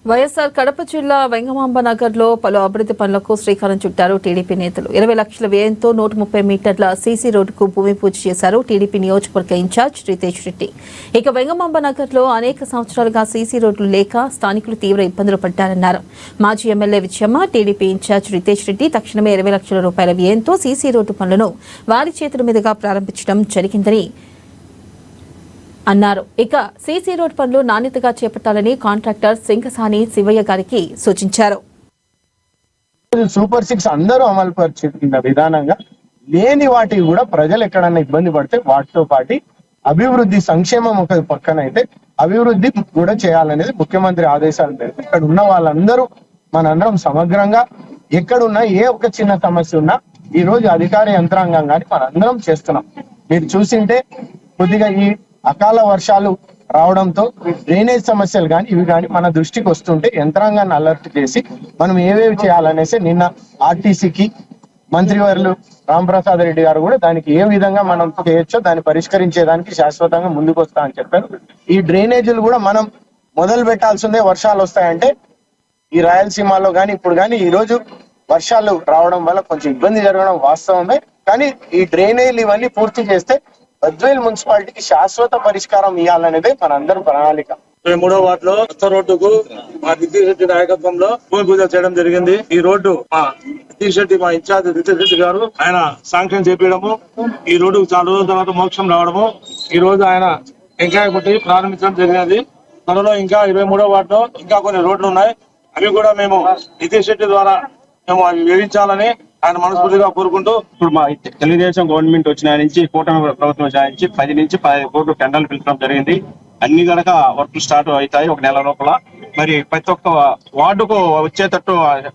వైఎస్ఆర్ కడప జిల్లా వెంగమాంబ నగర్లో పలు అభివృద్ధి పనులకు శ్రీకారం చుట్టారు టీడీపీ నేతలు. 20 లక్షల వ్యయంతో 130 మీటర్ల సీసీ రోడ్డుకు భూమి పూజ చేశారు టీడీపీ నియోజకవర్గ ఇన్ఛార్జ్ రితేష్ రెడ్డి. ఇక వెంగమాంబ నగర్లో అనేక సంవత్సరాలుగా సీసీ రోడ్లు లేక స్థానికులు తీవ్ర ఇబ్బందులు పడ్డారన్నారు. మాజీ ఎమ్మెల్యే విజయమ్మ, టీడీపీ ఇన్ఛార్జ్ రితేష్ రెడ్డి తక్షణమే 20 లక్షల రూపాయల వ్యయంతో సీసీ రోడ్డు పనులను వారి చేతుల మీదుగా ప్రారంభించడం జరిగిందని అన్నారు. ఇక సీసీ రోడ్ పనులు నాణ్యతగా చేపట్టాలని కాంట్రాక్టర్ సింగసాని శివయ్య గారికి సూచించారు. సూపర్ 6 అందరూ అమలు పరిచిన విధానంగా లేని వాటికి కూడా ప్రజలు ఎక్కడన్నా ఇబ్బంది పడితే వాటితో పాటు అభివృద్ధి సంక్షేమం ఒక పక్కన అయితే అభివృద్ధి కూడా చేయాలనేది ముఖ్యమంత్రి ఆదేశాలు మేరకు ఇక్కడ ఉన్న వాళ్ళందరూ మనందరం సమగ్రంగా ఎక్కడున్నా ఏ ఒక్క చిన్న సమస్య ఉన్నా ఈ రోజు అధికార యంత్రాంగం కానీ మనందరం చేస్తున్నాం. మీరు చూసింటే కొద్దిగా ఈ అకాల వర్షాలు రావడంతో డ్రైనేజ్ సమస్యలు కానీ ఇవి కానీ మన దృష్టికి వస్తుంటే యంత్రాంగాన్ని అలర్ట్ చేసి మనం ఏవేవి చేయాలనేసి నిన్న ఆర్టీసీకి మంత్రివర్యులు రాంప్రసాద్ రెడ్డి గారు కూడా దానికి ఏ విధంగా మనం చేయొచ్చో దాన్ని పరిష్కరించేదానికి శాశ్వతంగా ముందుకు వస్తా అని చెప్పారు. ఈ డ్రైనేజీలు కూడా మనం మొదలు పెట్టాల్సిందే. వర్షాలు వస్తాయంటే ఈ రాయలసీమలో కానీ ఇప్పుడు కానీ ఈ రోజు వర్షాలు రావడం వల్ల కొంచెం ఇబ్బంది జరగడం వాస్తవమే. కానీ ఈ డ్రైనేజీలు ఇవన్నీ పూర్తి చేస్తే బద్వేల్ మున్సిపాలిటీకి శాశ్వత పరిష్కారం ఇవ్వాలనేదే మనందరం ప్రణాళిక. 3వ వార్డులో కొత్త రోడ్డుకు మా రితేష్ రెడ్డి నాయకత్వంలో భూమి పూజ చేయడం జరిగింది. ఈ రోడ్డు మా రితేష్ రెడ్డి, మా ఇన్ఛార్జ్ రితేష్ రెడ్డి గారు ఆయన శాంక్షన్ చేపించడము, ఈ రోడ్డు చాలా రోజుల తర్వాత మోక్షం రావడము, ఈ రోజు ఆయన టెంకాయ కొట్టి ప్రారంభించడం జరిగినది. త్వరలో ఇంకా 23వ వార్డులో ఇంకా కొన్ని రోడ్లు ఉన్నాయి. అవి కూడా మేము రితేష్ రెడ్డి ద్వారా మేము అవి వివరించాలని ఆయన మనస్ఫూర్తిగా కోరుకుంటూ, ఇప్పుడు మా తెలుగుదేశం గవర్నమెంట్ వచ్చిన నుంచి, కూటమి ప్రభుత్వం వచ్చిన నుంచి 10 నుంచి 15 కోట్లు టెండర్లు పిలవడం జరిగింది. అన్ని గనక వర్క్లు స్టార్ట్ అవుతాయి ఒక నెల లోపల. మరి ప్రతి ఒక్క వార్డుకు వచ్చేటట్టు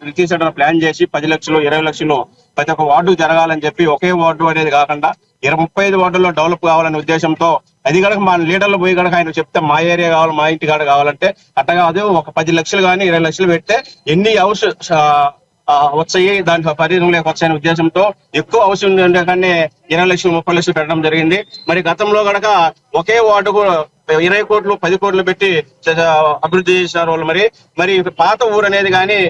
రితేష్ ప్లాన్ చేసి 10 లక్షలు 20 లక్షలు ప్రతి ఒక్క వార్డుకు జరగాలని చెప్పి, ఒకే వార్డు అనేది కాకుండా 35 వార్డుల్లో డెవలప్ కావాలనే ఉద్దేశంతో, అది కనుక మా లీడర్లు పోయి కనుక ఆయన చెప్తే మా ఏరియా కావాలి, మా ఇంటి కాడ కావాలంటే అట్ట కాదు, ఒక 10 లక్షలు కానీ 20 లక్షలు పెడితే ఎన్ని హౌస్ వచ్చాయి దాంట్లో పరిధిలోకి వచ్చాయనే ఉద్దేశంతో ఎక్కువ అవసరం ఉండే కానీ 20 లక్షలు 30 లక్షలు పెట్టడం జరిగింది. మరి గతంలో కనుక ఒకే వార్డుకు 20 కోట్లు 10 కోట్లు పెట్టి అభివృద్ధి చేసినారు వాళ్ళు. మరి పాత ఊరు అనేది కానీ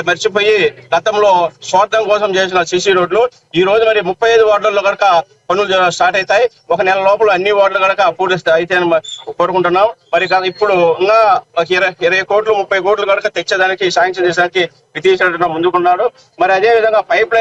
మర్చిపోయి గతంలో స్వార్థం కోసం చేసిన సీసీ రోడ్లు ఈ రోజు మరి 35 వార్డుల్లో కనుక పనులు స్టార్ట్ అవుతాయి. ఒక నెల లోపల అన్ని వార్డులు కనుక పూర్తి అయితే కోరుకుంటున్నాం. మరి ఇప్పుడు ఇంకా 20 కోట్లు 30 కోట్లు కనుక తెచ్చేదానికి శాంక్షన్ చేసేదానికి రితేష్ రెడ్డి ముందుకున్నాడు. మరి అదే విధంగా పైప్